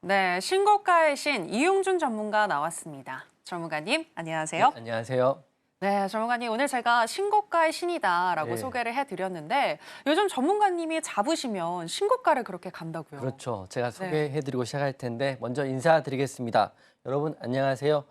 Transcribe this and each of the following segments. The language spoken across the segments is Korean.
네, 신고가의 신 이용준 전문가 나왔습니다. 전문가님, 안녕하세요. 네, 안녕하세요. 네, 전문가님, 오늘 제가 신고가의 신이다라고 네. 소개를 해드렸는데 요즘 전문가님이 잡으시면 신고가를 그렇게 간다고요. 그렇죠. 제가 네. 소개해드리고 시작할 텐데 먼저 인사드리겠습니다. 여러분 안녕하세요.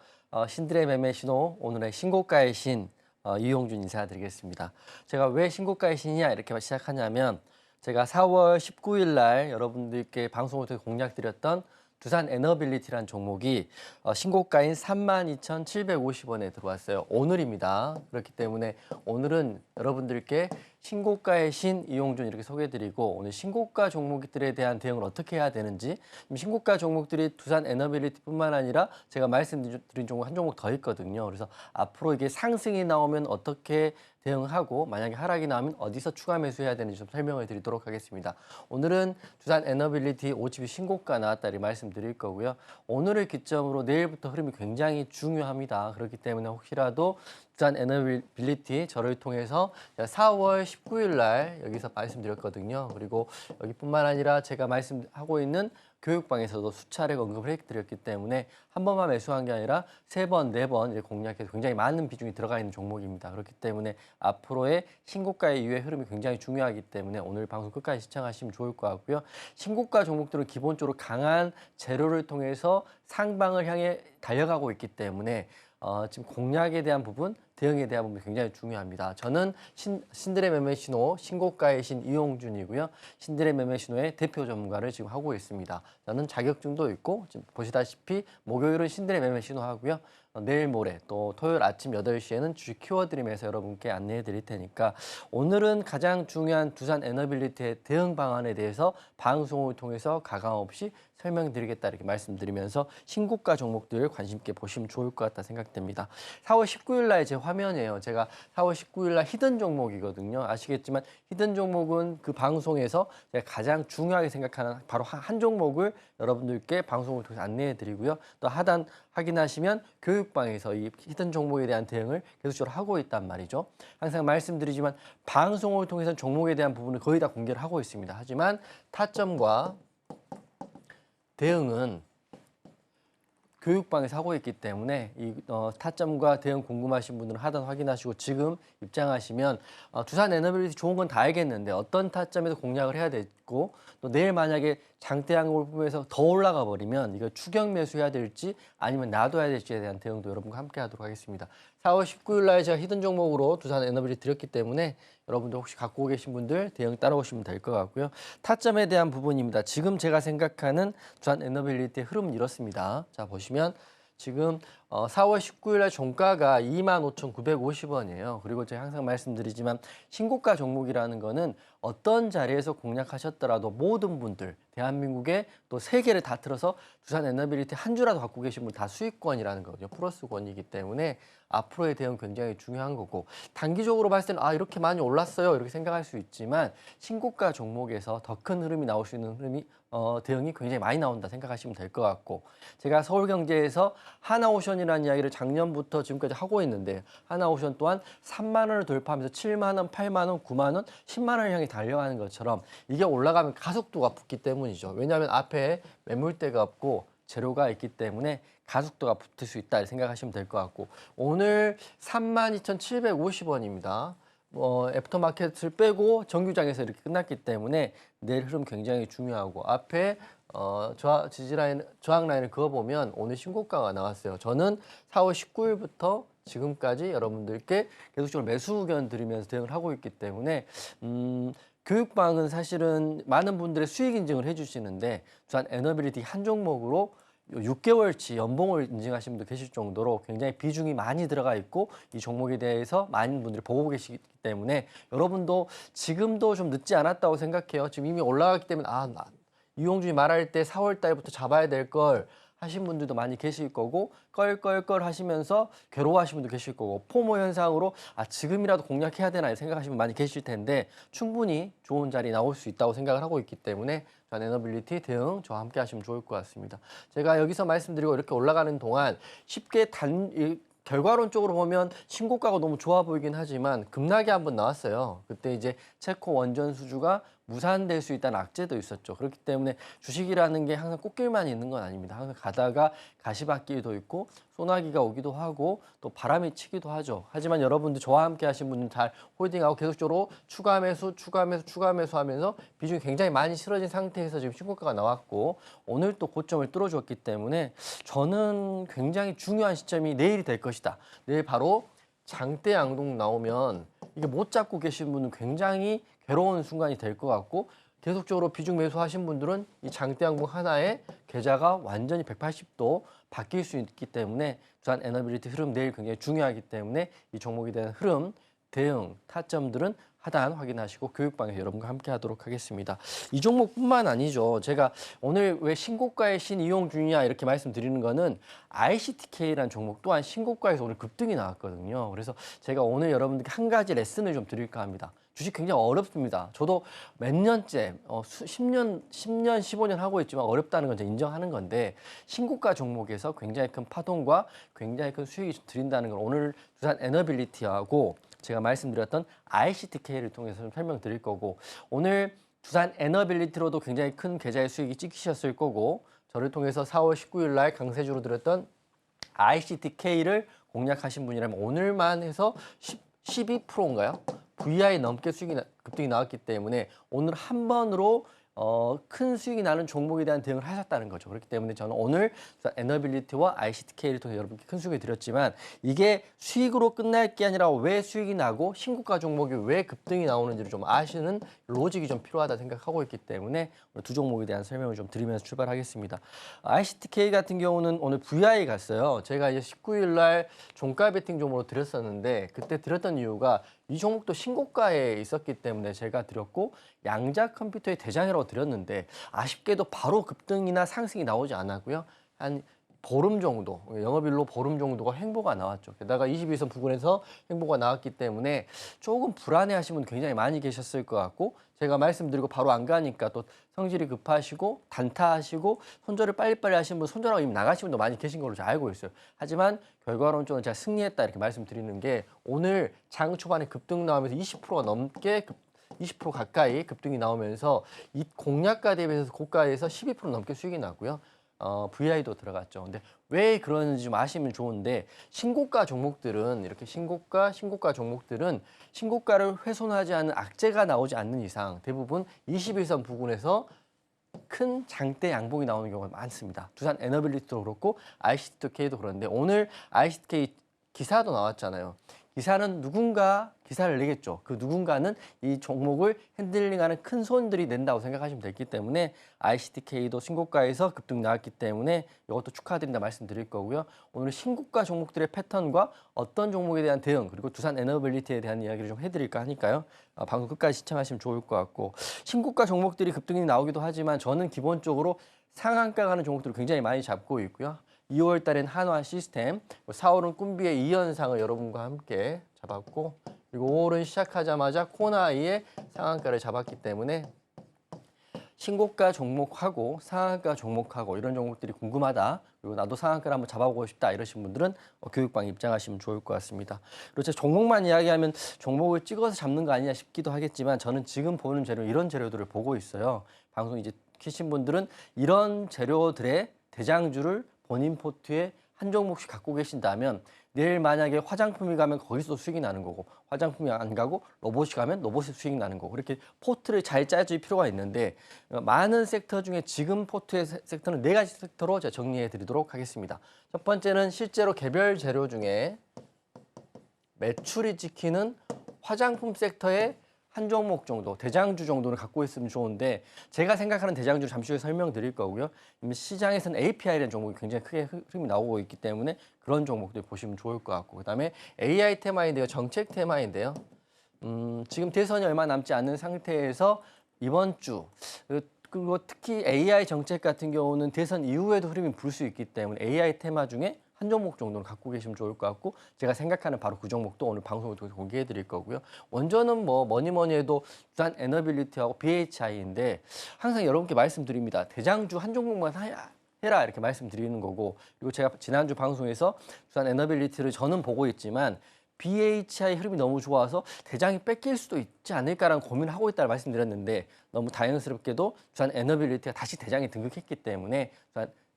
신들의 매매 신호 오늘의 신고가의 신 이용준 인사드리겠습니다. 제가 왜 신고가의 신이냐 이렇게 시작하냐면 제가 4월 19일 날 여러분들께 방송을 통해 공략드렸던 두산 에너빌리티라는 종목이 신고가인 32,750원에 들어왔어요. 오늘입니다. 그렇기 때문에 오늘은 여러분들께 신고가의 신 이용준 이렇게 소개해드리고 오늘 신고가 종목들에 대한 대응을 어떻게 해야 되는지 신고가 종목들이 두산 에너빌리티뿐만 아니라 제가 말씀드린 종목 한 종목 더 있거든요. 그래서 앞으로 이게 상승이 나오면 어떻게 대응하고 만약에 하락이 나오면 어디서 추가 매수해야 되는지 좀 설명을 드리도록 하겠습니다. 오늘은 두산 에너빌리티 52 신고가 나왔다 이 말씀드릴 거고요. 오늘을 기점으로 내일부터 흐름이 굉장히 중요합니다. 그렇기 때문에 혹시라도 두산 에너빌리티 저를 통해서 4월 19일 날 여기서 말씀드렸거든요. 그리고 여기뿐만 아니라 제가 말씀하고 있는 교육방에서도 수차례 언급을 해드렸기 때문에 한 번만 매수한 게 아니라 세 번, 네 번 공략해서 굉장히 많은 비중이 들어가 있는 종목입니다. 그렇기 때문에 앞으로의 신고가 이후의 흐름이 굉장히 중요하기 때문에 오늘 방송 끝까지 시청하시면 좋을 것 같고요. 신고가 종목들은 기본적으로 강한 재료를 통해서 상방을 향해 달려가고 있기 때문에 지금 공략에 대한 부분, 대응에 대한 부분이 굉장히 중요합니다. 저는 신들의 매매 신호, 신고가의 신 이용준이고요. 신들의 매매 신호의 대표 전문가를 지금 하고 있습니다. 저는 자격증도 있고 지금 보시다시피 목요일은 신들의 매매 신호 하고요. 내일 모레 또 토요일 아침 8시에는 주식 키워드림에서 여러분께 안내해 드릴 테니까 오늘은 가장 중요한 두산 에너빌리티의 대응 방안에 대해서 방송을 통해서 가감 없이 설명드리겠다 이렇게 말씀드리면서 신고가 종목들 관심 있게 보시면 좋을 것 같다 생각됩니다. 4월 19일 날 제 화면이에요. 제가 4월 19일 날 히든 종목이거든요. 아시겠지만 히든 종목은 그 방송에서 제가 가장 중요하게 생각하는 바로 한 종목을 여러분들께 방송을 통해서 안내해 드리고요. 또 하단 확인하시면 교육방에서 이 히든 종목에 대한 대응을 계속적으로 하고 있단 말이죠. 항상 말씀드리지만 방송을 통해서 종목에 대한 부분을 거의 다 공개를 하고 있습니다. 하지만 타점과 대응은 교육방에서 하고 있기 때문에 이 타점과 대응 궁금하신 분들은 하단 확인하시고 지금 입장하시면 두산 에너빌리티 좋은 건 다 알겠는데 어떤 타점에서 공략을 해야 되고 또 내일 만약에 장대양을 보면서 더 올라가 버리면 이거 추격 매수해야 될지 아니면 놔둬야 될지에 대한 대응도 여러분과 함께 하도록 하겠습니다. 4월 19일 날 제가 히든 종목으로 두산 에너빌리티 드렸기 때문에 여러분들 혹시 갖고 계신 분들 대응 따라오시면 될 것 같고요. 타점에 대한 부분입니다. 지금 제가 생각하는 두산 에너빌리티의 흐름은 이렇습니다. 자 보시면 지금 4월 19일 날 종가가 25,950원이에요. 그리고 제가 항상 말씀드리지만 신고가 종목이라는 거는 어떤 자리에서 공략하셨더라도 모든 분들 대한민국의 또 세계를 다 틀어서 두산 에너빌리티 한 주라도 갖고 계신 분 다 수익권이라는 거거든요. 플러스권이기 때문에 앞으로의 대응 굉장히 중요한 거고 단기적으로 봤을 때는 이렇게 많이 올랐어요 이렇게 생각할 수 있지만 신고가 종목에서 더 큰 흐름이 나올 수 있는 흐름이 대응이 굉장히 많이 나온다 생각하시면 될 것 같고 제가 서울경제에서 하나오션이라는 이야기를 작년부터 지금까지 하고 있는데 하나오션 또한 3만 원을 돌파하면서 7만 원, 8만 원, 9만 원, 10만 원을 향해 달려가는 것처럼 이게 올라가면 가속도가 붙기 때문이죠. 왜냐하면 앞에 매물대가 없고 재료가 있기 때문에 가속도가 붙을 수 있다 생각하시면 될 것 같고 오늘 32,750원입니다. 애프터마켓을 빼고 정규장에서 이렇게 끝났기 때문에 내일 흐름 굉장히 중요하고 앞에 저항 라인을 그어보면 오늘 신고가가 나왔어요. 저는 4월 19일부터 지금까지 여러분들께 계속적으로 매수 의견 드리면서 대응을 하고 있기 때문에 교육방은 사실은 많은 분들의 수익 인증을 해주시는데 두산 에너빌리티 한 종목으로 6개월치 연봉을 인증하신 분도 계실 정도로 굉장히 비중이 많이 들어가 있고 이 종목에 대해서 많은 분들이 보고 계시기 때문에 여러분도 지금도 좀 늦지 않았다고 생각해요. 지금 이미 올라갔기 때문에 이용준이 말할 때 4월 달부터 잡아야 될 걸 하신 분들도 많이 계실 거고 껄껄껄 하시면서 괴로워하시는 분도 계실 거고 포모 현상으로 지금이라도 공략해야 되나 생각하시는 분 많이 계실 텐데 충분히 좋은 자리 나올 수 있다고 생각을 하고 있기 때문에 두산 에너빌리티 대응 저와 함께 하시면 좋을 것 같습니다. 제가 여기서 말씀드리고 이렇게 올라가는 동안 쉽게 결과론적으로 보면 신고가가 너무 좋아 보이긴 하지만 급락이 한번 나왔어요. 그때 이제 체코 원전 수주가 무산될 수 있다는 악재도 있었죠. 그렇기 때문에 주식이라는 게 항상 꽃길만 있는 건 아닙니다. 항상 가다가 가시밭길도 있고 소나기가 오기도 하고 또 바람이 치기도 하죠. 하지만 여러분들 저와 함께 하신 분들 잘 홀딩하고 계속적으로 추가 매수 하면서 비중이 굉장히 많이 실어진 상태에서 지금 신고가가 나왔고 오늘 또 고점을 뚫어줬기 때문에 저는 굉장히 중요한 시점이 내일이 될 것이다. 내일 바로 장대 양봉 나오면 이게 못 잡고 계신 분은 굉장히 괴로운 순간이 될 것 같고 계속적으로 비중 매수하신 분들은 이 장대 양봉 하나에 계좌가 완전히 180도 바뀔 수 있기 때문에 주한 에너빌리티 흐름 내일 굉장히 중요하기 때문에 이 종목에 대한 흐름, 대응, 타점들은 하단 확인하시고 교육방에서 여러분과 함께 하도록 하겠습니다. 이 종목뿐만 아니죠. 제가 오늘 왜 신고가의 신 이용준이냐 이렇게 말씀드리는 거는 ICTK라는 종목 또한 신고가에서 오늘 급등이 나왔거든요. 그래서 제가 오늘 여러분들께 한 가지 레슨을 좀 드릴까 합니다. 주식 굉장히 어렵습니다. 저도 몇 년째, 10년, 15년 하고 있지만 어렵다는 건 제가 인정하는 건데 신고가 종목에서 굉장히 큰 파동과 굉장히 큰 수익이 드린다는 걸 오늘 두산 에너빌리티하고 제가 말씀드렸던 ICTK를 통해서 좀 설명드릴 거고 오늘 두산 에너빌리티로도 굉장히 큰 계좌의 수익이 찍히셨을 거고 저를 통해서 4월 19일 날 강세주로 드렸던 ICTK를 공략하신 분이라면 오늘만 해서 12%인가요? VI 넘게 수익이 급등이 나왔기 때문에 오늘 한 번으로 큰 수익이 나는 종목에 대한 대응을 하셨다는 거죠. 그렇기 때문에 저는 오늘 에너빌리티와 ICTK를 통해 여러분께 큰 수익을 드렸지만 이게 수익으로 끝날 게 아니라 왜 수익이 나고 신고가 종목이 왜 급등이 나오는지를 좀 아시는 로직이 좀 필요하다 생각하고 있기 때문에 오늘 두 종목에 대한 설명을 좀 드리면서 출발하겠습니다. ICTK 같은 경우는 오늘 VI 갔어요. 제가 이제 19일 날 종가 베팅 종목으로 드렸었는데 그때 드렸던 이유가 이 종목도 신고가에 있었기 때문에 제가 드렸고 양자 컴퓨터의 대장이라고 드렸는데 아쉽게도 바로 급등이나 상승이 나오지 않았고요. 한 보름 정도, 영업일로 보름 정도가 횡보가 나왔죠. 게다가 22선 부근에서 횡보가 나왔기 때문에 조금 불안해하시는 분 굉장히 많이 계셨을 것 같고 제가 말씀드리고 바로 안 가니까 또 성질이 급하시고 단타하시고 손절을 빨리빨리 하시는 분, 손절하고 이미 나가신 분도 많이 계신 걸로 잘 알고 있어요. 하지만 결과론적으로 제가 승리했다 이렇게 말씀드리는 게 오늘 장 초반에 급등 나오면서 20%가 넘게 20% 가까이 급등이 나오면서 이 공략가 대비해서 고가에서 12% 넘게 수익이 나고요. VI도 들어갔죠. 근데 왜 그러는지 좀 아시면 좋은데 신고가 종목들은 이렇게 신고가 종목들은 신고가를 훼손하지 않는 악재가 나오지 않는 이상 대부분 21선 부근에서 큰 장대 양봉이 나오는 경우가 많습니다. 두산 에너빌리티도 그렇고 ICTK도 그런데 오늘 ICTK 기사도 나왔잖아요. 기사는 누군가 기사를 내겠죠. 그 누군가는 이 종목을 핸들링하는 큰 손들이 낸다고 생각하시면 되기 때문에 ICTK도 신고가에서 급등 나왔기 때문에 이것도 축하드린다 말씀드릴 거고요. 오늘 신고가 종목들의 패턴과 어떤 종목에 대한 대응 그리고 두산 에너빌리티에 대한 이야기를 좀 해드릴까 하니까요. 방송 끝까지 시청하시면 좋을 것 같고 신고가 종목들이 급등이 나오기도 하지만 저는 기본적으로 상한가 가는 종목들을 굉장히 많이 잡고 있고요. 2월 달엔 한화 시스템, 4월은 꿈비의 2연상을 여러분과 함께 잡았고 그리고 5월은 시작하자마자 코나이의 상한가를 잡았기 때문에 신고가 종목하고 상한가 종목하고 이런 종목들이 궁금하다. 그리고 나도 상한가를 한번 잡아보고 싶다 이러신 분들은 교육방에 입장하시면 좋을 것 같습니다. 그리고 제가 종목만 이야기하면 종목을 찍어서 잡는 거 아니냐 싶기도 하겠지만 저는 지금 보는 재료 이런 재료들을 보고 있어요. 방송 이제 키신 분들은 이런 재료들의 대장주를 본인 포트에 한 종목씩 갖고 계신다면 내일 만약에 화장품이 가면 거기서도 수익이 나는 거고 화장품이 안 가고 로봇이 가면 로봇이 수익이 나는 거고 그렇게 포트를 잘 짜줄 필요가 있는데 많은 섹터 중에 지금 포트의 섹터는 4가지 섹터로 제가 정리해 드리도록 하겠습니다. 첫 번째는 실제로 개별 재료 중에 매출이 찍히는 화장품 섹터의 한 종목 정도, 대장주 정도는 갖고 있으면 좋은데 제가 생각하는 대장주를 잠시 후에 설명드릴 거고요. 시장에서는 API라는 종목이 굉장히 크게 흐름이 나오고 있기 때문에 그런 종목들 보시면 좋을 것 같고 그다음에 AI 테마인데요. 정책 테마인데요. 지금 대선이 얼마 남지 않는 상태에서 이번 주 그리고 특히 AI 정책 같은 경우는 대선 이후에도 흐름이 불 수 있기 때문에 AI 테마 중에 한 종목 정도는 갖고 계시면 좋을 것 같고 제가 생각하는 바로 그 종목도 오늘 방송을 통해서 공개해 드릴 거고요. 원전은 뭐니 해도 두산 에너빌리티하고 BHI인데 항상 여러분께 말씀드립니다. 대장주 한 종목만 해라 이렇게 말씀드리는 거고 그리고 제가 지난주 방송에서 두산 에너빌리티를 저는 보고 있지만 BHI 흐름이 너무 좋아서 대장이 뺏길 수도 있지 않을까라는 고민을 하고 있다고 말씀드렸는데 너무 다행스럽게도 두산 에너빌리티가 다시 대장에 등극했기 때문에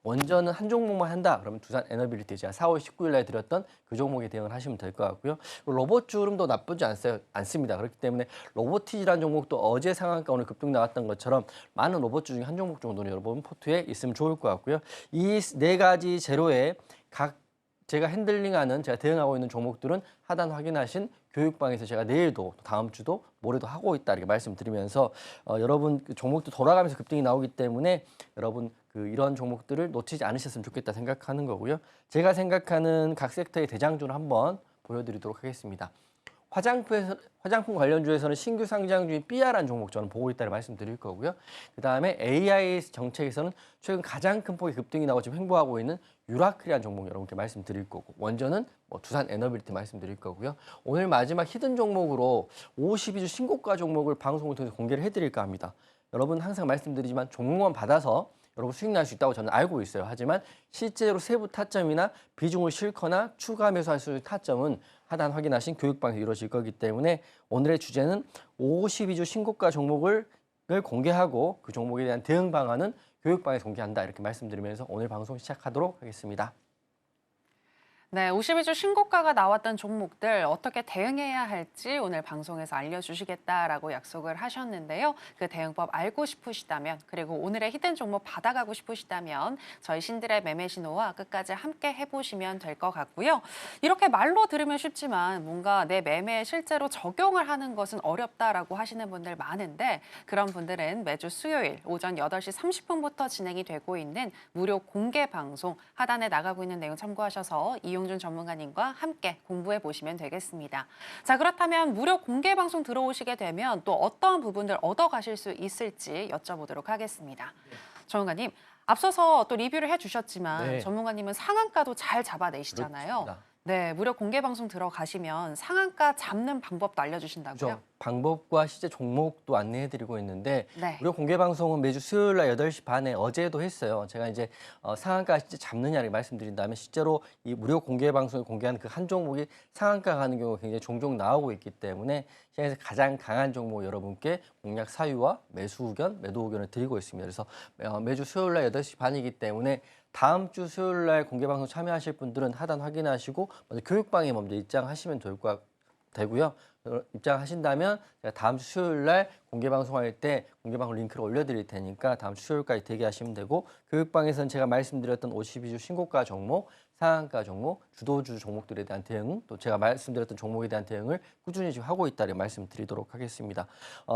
원전은 한 종목만 한다. 그러면 두산 에너빌리티 제가 4월 19일 날 드렸던 그 종목에 대응을 하시면 될 것 같고요. 로봇주 흐름도 나쁘지 않습니다. 그렇기 때문에 로보티지라는 종목도 어제 상한가 오늘 급등 나왔던 것처럼 많은 로봇주 중에 한 종목 정도는 여러분 포트에 있으면 좋을 것 같고요. 이 네 가지 재료에 각 제가 핸들링하는 제가 대응하고 있는 종목들은 하단 확인하신 교육방에서 제가 내일도 다음 주도 모레도 하고 있다 이렇게 말씀드리면서 여러분 그 종목도 돌아가면서 급등이 나오기 때문에 여러분 이런 종목들을 놓치지 않으셨으면 좋겠다 생각하는 거고요. 제가 생각하는 각 섹터의 대장주를 한번 보여드리도록 하겠습니다. 화장품 관련주에서는 신규 상장주인 삐아라는 종목 저는 보고 있다고 말씀드릴 거고요. 그다음에 AI 정책에서는 최근 가장 큰 폭의 급등이 나오고 지금 횡보하고 있는 유라클이라는 종목 여러분께 말씀드릴 거고 원전은 두산 에너빌리티 말씀드릴 거고요. 오늘 마지막 히든 종목으로 52주 신고가 종목을 방송을 통해서 공개를 해드릴까 합니다. 여러분 항상 말씀드리지만 종목만 받아서 여러분 수익 날 수 있다고 저는 알고 있어요. 하지만 실제로 세부 타점이나 비중을 실거나 추가 매수할 수 있는 타점은 하단 확인하신 교육방에서 이루어질 거기 때문에 오늘의 주제는 52주 신고가 종목을 공개하고 그 종목에 대한 대응 방안은 교육방에서 공개한다 이렇게 말씀드리면서 오늘 방송 시작하도록 하겠습니다. 네, 52주 신고가가 나왔던 종목들 어떻게 대응해야 할지 오늘 방송에서 알려주시겠다라고 약속을 하셨는데요. 그 대응법 알고 싶으시다면 그리고 오늘의 히든 종목 받아가고 싶으시다면 저희 신들의 매매 신호와 끝까지 함께 해보시면 될 것 같고요. 이렇게 말로 들으면 쉽지만 뭔가 내 매매에 실제로 적용을 하는 것은 어렵다라고 하시는 분들 많은데 그런 분들은 매주 수요일 오전 8시 30분부터 진행이 되고 있는 무료 공개 방송 하단에 나가고 있는 내용 참고하셔서 이용준 전문가님과 함께 공부해 보시면 되겠습니다. 자, 그렇다면 무료 공개 방송 들어오시게 되면 또 어떤 부분들 얻어가실 수 있을지 여쭤보도록 하겠습니다. 전문가님, 앞서서 또 리뷰를 해주셨지만 네. 전문가님은 상한가도 잘 잡아내시잖아요. 그렇습니다. 네, 무료 공개 방송 들어가시면 상한가 잡는 방법도 알려주신다고요? 그렇죠. 방법과 실제 종목도 안내해드리고 있는데 네. 무료 공개 방송은 매주 수요일 날 8시 반에 어제도 했어요. 제가 이제 상한가 실제 잡느냐를 말씀드린 다음에 실제로 이 무료 공개 방송을 공개하는 그 한 종목이 상한가 가는 경우가 굉장히 종종 나오고 있기 때문에 시장에서 가장 강한 종목 여러분께 공략 사유와 매수 의견, 매도 의견을 드리고 있습니다. 그래서 매주 수요일 날 8시 반이기 때문에 다음 주 수요일 날 공개 방송 참여하실 분들은 하단 확인하시고 먼저 교육방에 먼저 입장하시면 되고요. 입장하신다면 제가 다음 주 수요일 날 공개 방송할 때 공개 방송 링크를 올려드릴 테니까 다음 주 수요일까지 대기하시면 되고 교육방에서는 제가 말씀드렸던 52주 신고가 종목, 상한가 종목, 주도주 종목들에 대한 대응 또 제가 말씀드렸던 종목에 대한 대응을 꾸준히 지금 하고 있다는 말씀드리도록 하겠습니다.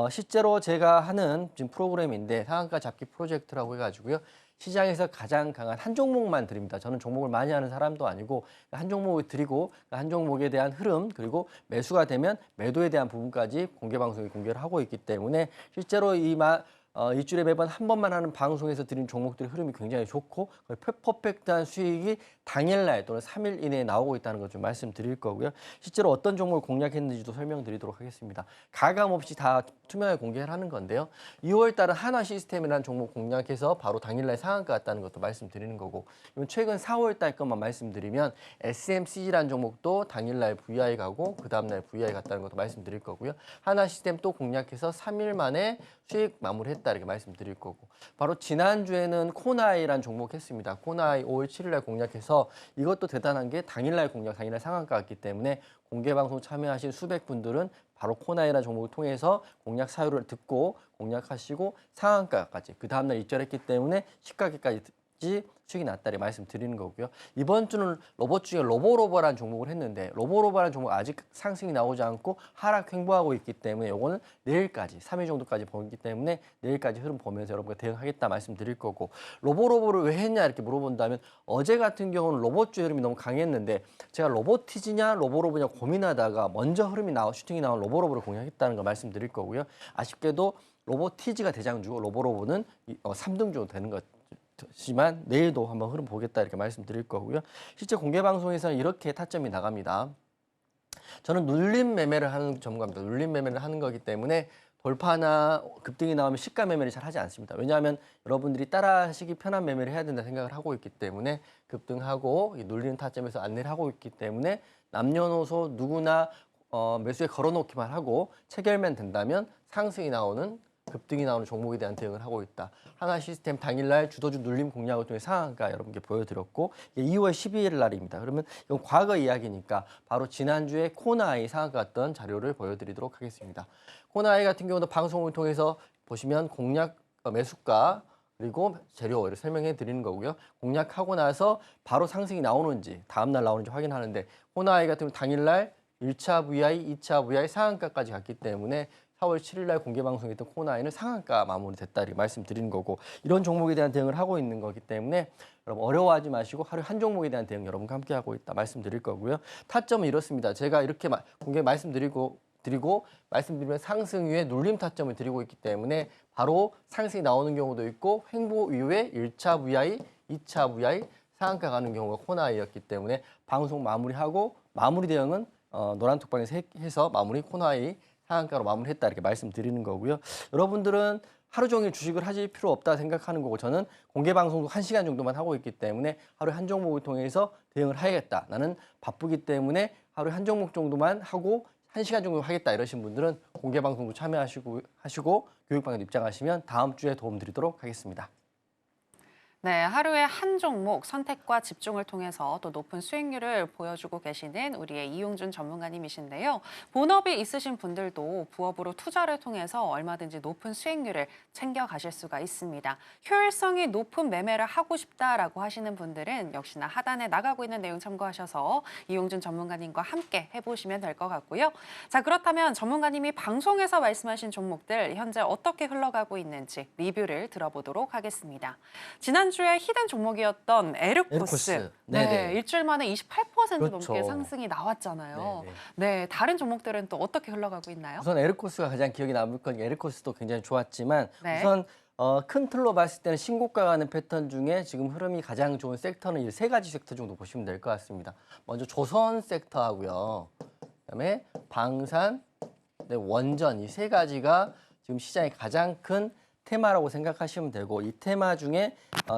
실제로 제가 하는 지금 프로그램인데 상한가 잡기 프로젝트라고 해가지고요. 시장에서 가장 강한 한 종목만 드립니다. 저는 종목을 많이 하는 사람도 아니고 한 종목을 드리고 한 종목에 대한 흐름 그리고 매수가 되면 매도에 대한 부분까지 공개 방송에 공개를 하고 있기 때문에 실제로 일주일에 매번 한 번만 하는 방송에서 드린 종목들의 흐름이 굉장히 좋고 퍼펙트한 수익이 당일날 또는 3일 이내에 나오고 있다는 것 좀 말씀드릴 거고요. 실제로 어떤 종목을 공략했는지도 설명드리도록 하겠습니다. 가감 없이 다 투명하게 공개를 하는 건데요. 2월 달은 한화 시스템이라는 종목 공략해서 바로 당일날 상한가 갔다는 것도 말씀드리는 거고 최근 4월 달 것만 말씀드리면 SMCG라는 종목도 당일날 VI 가고 그 다음날 VI 갔다는 것도 말씀드릴 거고요. 한화 시스템 또 공략해서 3일 만에 수익 마무리했다 이렇게 말씀드릴 거고 바로 지난주에는 코나이라는 종목 했습니다. 코나이 5월 7일 날 공략해서 이것도 대단한 게 당일날 공략, 당일날 상한가 갔기 때문에 공개 방송 참여하신 수백 분들은 바로 코나이라는 종목을 통해서 공략 사유를 듣고 공략하시고 상한가까지 그 다음날 입절했기 때문에 시가계까지 수익이 났다리 말씀드리는 거고요. 이번 주는 로봇 중에 로보로버라는 종목을 했는데 로보로버라는 종목 아직 상승이 나오지 않고 하락 횡보하고 있기 때문에 이거는 내일까지 3일 정도까지 보기 때문에 내일까지 흐름 보면서 여러분과 대응하겠다 말씀드릴 거고 로보로버를 왜 했냐 이렇게 물어본다면 어제 같은 경우는 로봇주 흐름이 너무 강했는데 제가 로보티지냐 로보로버냐 고민하다가 먼저 슈팅이 나온 로보로버를 공략했다는 걸 말씀드릴 거고요. 아쉽게도 로보티지가 대장주고 로보로버는 3등주 되는 것 지만 내일도 한번 흐름 보겠다 이렇게 말씀드릴 거고요. 실제 공개 방송에서는 이렇게 타점이 나갑니다. 저는 눌림 매매를 하는 전문가입니다. 눌림 매매를 하는 거기 때문에 돌파나 급등이 나오면 시가 매매를 잘 하지 않습니다. 왜냐하면 여러분들이 따라하시기 편한 매매를 해야 된다 생각을 하고 있기 때문에 급등하고 눌리는 타점에서 안내를 하고 있기 때문에 남녀노소 누구나 매수에 걸어놓기만 하고 체결만 된다면 상승이 나오는 급등이 나오는 종목에 대한 대응을 하고 있다. 하나시스템 당일날 주도주 눌림 공략을 통해 상한가 여러분께 보여드렸고 이게 2월 12일 날입니다. 그러면 이건 과거 이야기니까 바로 지난주에 코나이 상한가 갔던 자료를 보여드리도록 하겠습니다. 코나이 같은 경우도 방송을 통해서 보시면 공략 매수가 그리고 재료를 설명해 드리는 거고요. 공략하고 나서 바로 상승이 나오는지 다음날 나오는지 확인하는데 코나이 같은 경우 당일날 1차 VI, 2차 VI 상한가까지 갔기 때문에 4월 7일 날 공개 방송했던 코나이는 상한가 마무리됐다 이렇게 말씀드리는 거고 이런 종목에 대한 대응을 하고 있는 거기 때문에 여러분 어려워하지 마시고 하루에 한 종목에 대한 대응 여러분과 함께 하고 있다 말씀드릴 거고요. 타점은 이렇습니다. 제가 이렇게 공개 말씀드리면 상승 위에 눌림 타점을 드리고 있기 때문에 바로 상승이 나오는 경우도 있고 횡보 이후에 1차 VI, 2차 VI 상한가 가는 경우가 코나이였기 때문에 방송 마무리하고 마무리 대응은 노란 톡방에서 해서 마무리 코나이 상한가로 마무리했다 이렇게 말씀드리는 거고요. 여러분들은 하루 종일 주식을 하실 필요 없다 생각하는 거고 저는 공개 방송도 1시간 정도만 하고 있기 때문에 하루에 한 종목을 통해서 대응을 해야겠다. 나는 바쁘기 때문에 하루에 한 종목 정도만 하고 1시간 정도 하겠다 이러신 분들은 공개 방송도 참여하시고 교육방에도 입장하시면 다음 주에 도움 드리도록 하겠습니다. 네, 하루에 한 종목 선택과 집중을 통해서 또 높은 수익률을 보여주고 계시는 우리의 이용준 전문가님이신데요. 본업이 있으신 분들도 부업으로 투자를 통해서 얼마든지 높은 수익률을 챙겨가실 수가 있습니다. 효율성이 높은 매매를 하고 싶다라고 하시는 분들은 역시나 하단에 나가고 있는 내용 참고하셔서 이용준 전문가님과 함께 해보시면 될 것 같고요. 자, 그렇다면 전문가님이 방송에서 말씀하신 종목들 현재 어떻게 흘러가고 있는지 리뷰를 들어보도록 하겠습니다. 지난주에 히든 종목이었던 에르코스. 네, 일주일 만에 28% 그렇죠. 넘게 상승이 나왔잖아요. 네네. 네, 다른 종목들은 또 어떻게 흘러가고 있나요? 우선 에르코스가 가장 기억에 남을 건 에르코스도 굉장히 좋았지만 네. 우선 큰 틀로 봤을 때는 신고가 가는 패턴 중에 지금 흐름이 가장 좋은 섹터는 이 세 가지 섹터 정도 보시면 될 것 같습니다. 먼저 조선 섹터하고요. 그다음에 방산, 원전 이 세 가지가 지금 시장의 가장 큰 테마라고 생각하시면 되고 이 테마 중에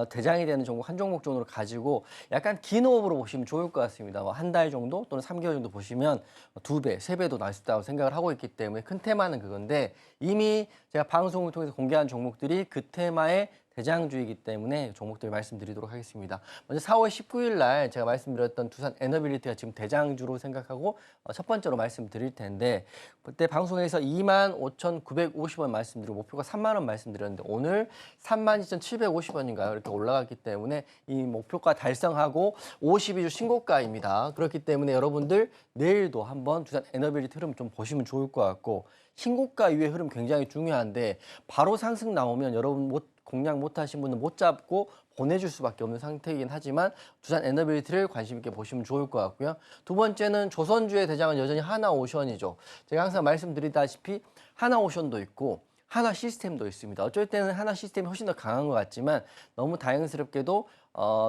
대장이 되는 종목 한 종목 정도를 가지고 약간 긴 호흡으로 보시면 좋을 것 같습니다. 한 달 정도 또는 3개월 정도 보시면 2배, 3배도 날 수 있다고 생각을 하고 있기 때문에 큰 테마는 그건데 이미 제가 방송을 통해서 공개한 종목들이 그 테마의 대장주이기 때문에 종목들 말씀드리도록 하겠습니다. 먼저 4월 19일 날 제가 말씀드렸던 두산 에너빌리티가 지금 대장주로 생각하고 첫 번째로 말씀드릴 텐데 그때 방송에서 25,950원 말씀드리고 목표가 3만 원 말씀드렸는데 오늘 32,750원인가요? 이렇게 올라갔기 때문에 이 목표가 달성하고 52주 신고가입니다. 그렇기 때문에 여러분들 내일도 한번 두산 에너빌리티 흐름 좀 보시면 좋을 것 같고 신고가 이후의 흐름 굉장히 중요한데 바로 상승 나오면 여러분 공략 못하신 분은 못 잡고 보내줄 수밖에 없는 상태이긴 하지만 두산 에너빌리티를 관심 있게 보시면 좋을 것 같고요. 두 번째는 조선주의 대장은 여전히 하나오션이죠. 제가 항상 말씀드리다시피 하나오션도 있고 하나시스템도 있습니다. 어쩔 때는 하나시스템이 훨씬 더 강한 것 같지만 너무 다행스럽게도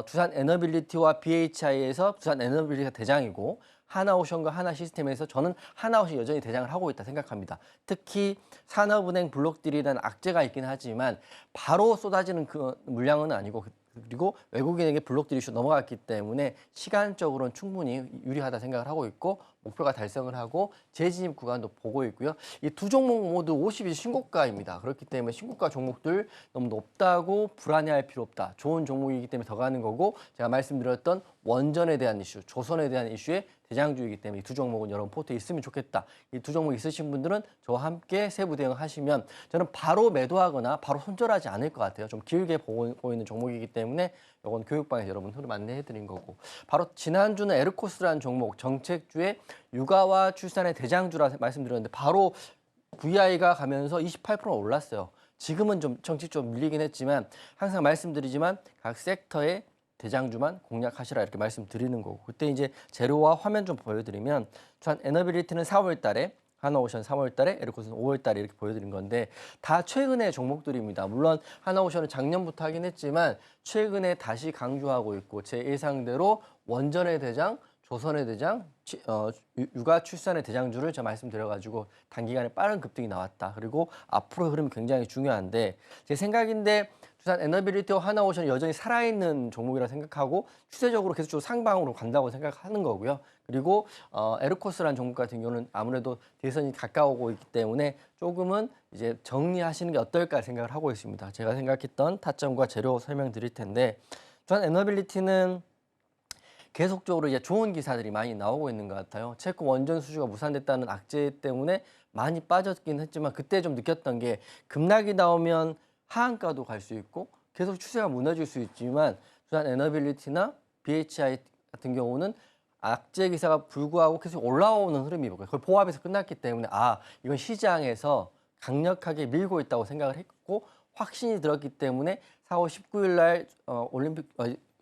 두산 에너빌리티와 BHI에서 두산 에너빌리티가 대장이고 하나오션과 하나시스템에서 저는 하나오션 여전히 대장을 하고 있다 생각합니다. 특히 산업은행 블록딜이라는 악재가 있긴 하지만 바로 쏟아지는 그 물량은 아니고 그리고 외국인에게 블록딜 이슈 넘어갔기 때문에 시간적으로는 충분히 유리하다 생각을 하고 있고 목표가 달성을 하고 재진입 구간도 보고 있고요. 이 두 종목 모두 50일 신고가입니다. 그렇기 때문에 신고가 종목들 너무 높다고 불안해할 필요 없다. 좋은 종목이기 때문에 더 가는 거고 제가 말씀드렸던 원전에 대한 이슈, 조선에 대한 이슈에 대장주이기 때문에 이 두 종목은 여러분 포트에 있으면 좋겠다. 이 두 종목 있으신 분들은 저와 함께 세부 대응하시면 저는 바로 매도하거나 바로 손절하지 않을 것 같아요. 좀 길게 보이는 종목이기 때문에 이건 교육방에서 여러분 흐름 안내해드린 거고 바로 지난주는 에르코스라는 종목 정책주의 육아와 출산의 대장주라 말씀드렸는데 바로 VI가 가면서 28% 올랐어요. 지금은 좀 정치 좀 밀리긴 했지만 항상 말씀드리지만 각 섹터의 대장주만 공략하시라 이렇게 말씀드리는 거고 그때 이제 재료와 화면 좀 보여드리면 두산 에너빌리티는 4월 달에 하나오션 3월 달에 에르코스는 5월 달에 이렇게 보여드린 건데 다 최근의 종목들입니다. 물론 하나오션은 작년부터 하긴 했지만 최근에 다시 강조하고 있고 제 예상대로 원전의 대장, 조선의 대장, 육아 출산의 대장주를 제가 말씀드려가지고 단기간에 빠른 급등이 나왔다. 그리고 앞으로 흐름이 굉장히 중요한데 제 생각인데 두산 에너빌리티와 하나오션은 여전히 살아있는 종목이라 생각하고 추세적으로 계속적으로 상방으로 간다고 생각하는 거고요. 그리고 에르코스라는 종목 같은 경우는 아무래도 대선이 가까우고 있기 때문에 조금은 이제 정리하시는 게 어떨까 생각을 하고 있습니다. 제가 생각했던 타점과 재료 설명드릴 텐데 두산 에너빌리티는 계속적으로 이제 좋은 기사들이 많이 나오고 있는 것 같아요. 체코 원전 수주가 무산됐다는 악재 때문에 많이 빠졌긴 했지만 그때 좀 느꼈던 게 급락이 나오면 하한가도 갈 수 있고 계속 추세가 무너질 수 있지만 두산 에너빌리티나 BHI 같은 경우는 악재 기사가 불구하고 계속 올라오는 흐름이고 그걸 보합에서 끝났기 때문에 이건 시장에서 강력하게 밀고 있다고 생각을 했고 확신이 들었기 때문에 4월 19일 날 올림픽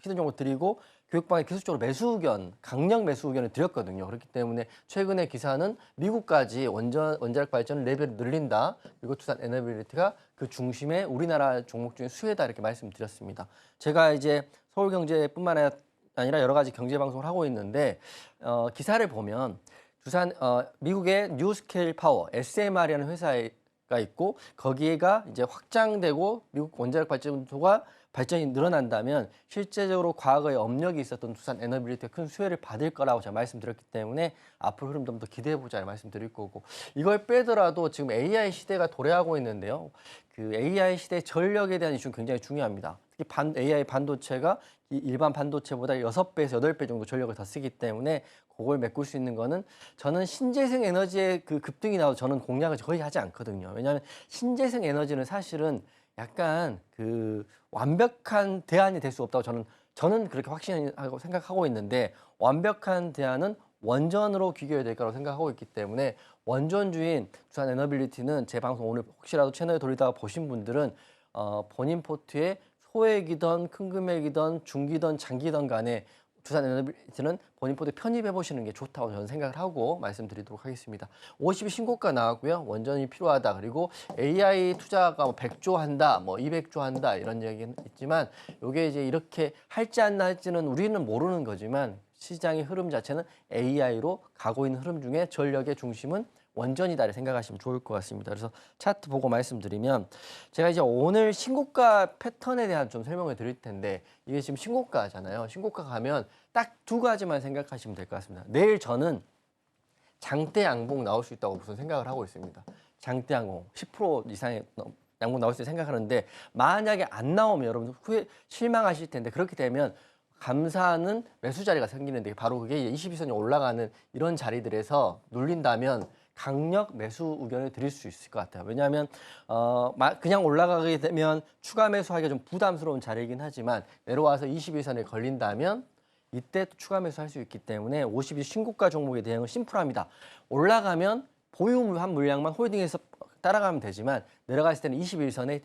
히든 종목 드리고 교육방에 계속적으로 매수 의견, 강력 매수 의견을 드렸거든요. 그렇기 때문에 최근의 기사는 미국까지 원자력 발전 레벨을 늘린다. 그리고 두산 에너빌리티가 그 중심에 우리나라 종목 중에 수혜다 이렇게 말씀드렸습니다. 제가 이제 서울경제뿐만 아니라 여러 가지 경제 방송을 하고 있는데 기사를 보면 두산 미국의 뉴스케일 파워 SMR이라는 회사가 있고 거기에가 이제 확장되고 미국 원자력 발전소가 발전이 늘어난다면 실제적으로 과거에 업력이 있었던 두산 에너빌리티가 큰 수혜를 받을 거라고 제가 말씀드렸기 때문에 앞으로 흐름 좀 더 기대해보자 말씀드릴 거고 이걸 빼더라도 지금 AI 시대가 도래하고 있는데요. 그 AI 시대 전력에 대한 이슈는 굉장히 중요합니다. 특히 AI 반도체가 일반 반도체보다 6배에서 8배 정도 전력을 더 쓰기 때문에 그걸 메꿀 수 있는 거는 저는 신재생 에너지의 그 급등이 나와도 저는 공략을 거의 하지 않거든요. 왜냐하면 신재생 에너지는 사실은 약간 그 완벽한 대안이 될 수 없다고 저는 그렇게 확신하고 생각하고 있는데 완벽한 대안은 원전으로 귀결해야 될 거라고 생각하고 있기 때문에 원전주인 두산 에너빌리티는 제 방송 오늘 혹시라도 채널에 돌리다가 보신 분들은 본인 포트에 소액이든 큰 금액이든 중기든 장기든 간에 두산 에너빌리티는 본인 포트에 편입해 보시는 게 좋다고 저는 생각을 하고 말씀드리도록 하겠습니다. 50이 신고가 나왔고요. 원전이 필요하다. 그리고 AI 투자가 100조 한다, 200조 한다 이런 얘기는 있지만 이게 이제 이렇게 할지 안 할지는 우리는 모르는 거지만 시장의 흐름 자체는 AI로 가고 있는 흐름 중에 전력의 중심은 원전이다를 생각하시면 좋을 것 같습니다. 그래서 차트 보고 말씀드리면 제가 이제 오늘 신고가 패턴에 대한 좀 설명을 드릴 텐데 이게 지금 신고가잖아요. 신고가 가면 딱 두 가지만 생각하시면 될 것 같습니다. 내일 저는 장대 양봉 나올 수 있다고 우선 생각을 하고 있습니다. 장대 양봉 10% 이상의 양봉 나올 수 있다고 생각하는데 만약에 안 나오면 여러분 후에 실망하실 텐데 그렇게 되면 감사하는 매수 자리가 생기는데 바로 그게 22선이 올라가는 이런 자리들에서 눌린다면 강력 매수 의견을 드릴 수 있을 것 같아요. 왜냐하면 그냥 올라가게 되면 추가 매수하기가 좀 부담스러운 자리이긴 하지만 내려와서 21선에 걸린다면 이때 또 추가 매수할 수 있기 때문에 50일 신고가 종목의 대응은 심플합니다. 올라가면 보유한 물량만 홀딩해서 따라가면 되지만 내려갔을 때는 21선에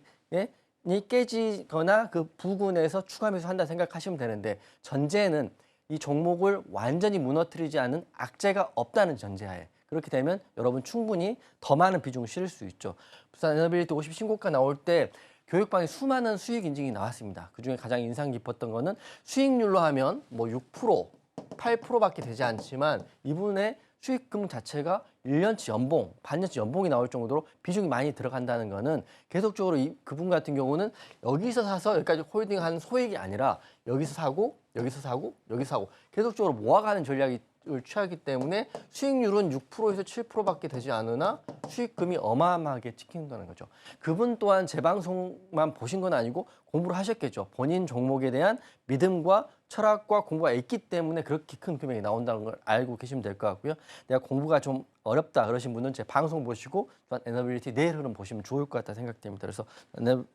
이 깨지거나 그 부근에서 추가 매수한다 생각하시면 되는데 전제는 이 종목을 완전히 무너뜨리지 않은 악재가 없다는 전제하에 그렇게 되면 여러분 충분히 더 많은 비중을 실을 수 있죠. 두산 에너빌리티 50 신고가 나올 때 교육방에 수많은 수익 인증이 나왔습니다. 그중에 가장 인상 깊었던 거는 수익률로 하면 6%, 8%밖에 되지 않지만 이분의 수익금 자체가 1년치 연봉, 반년치 연봉이 나올 정도로 비중이 많이 들어간다는 거는 계속적으로 그분 같은 경우는 여기서 사서 여기까지 홀딩하는 소액이 아니라 여기서 사고, 여기서 사고, 여기서 사고 계속적으로 모아가는 전략을 취하기 때문에 수익률은 6%에서 7%밖에 되지 않으나 수익금이 어마어마하게 찍힌다는 거죠. 그분 또한 제 방송만 보신 건 아니고 공부를 하셨겠죠. 본인 종목에 대한 믿음과 철학과 공부가 있기 때문에 그렇게 큰 금액이 나온다는 걸 알고 계시면 될 것 같고요. 내가 공부가 좀 어렵다 그러신 분은 제 방송 보시고 또한 에너빌리티 내일 흐름 보시면 좋을 것 같다 생각됩니다. 그래서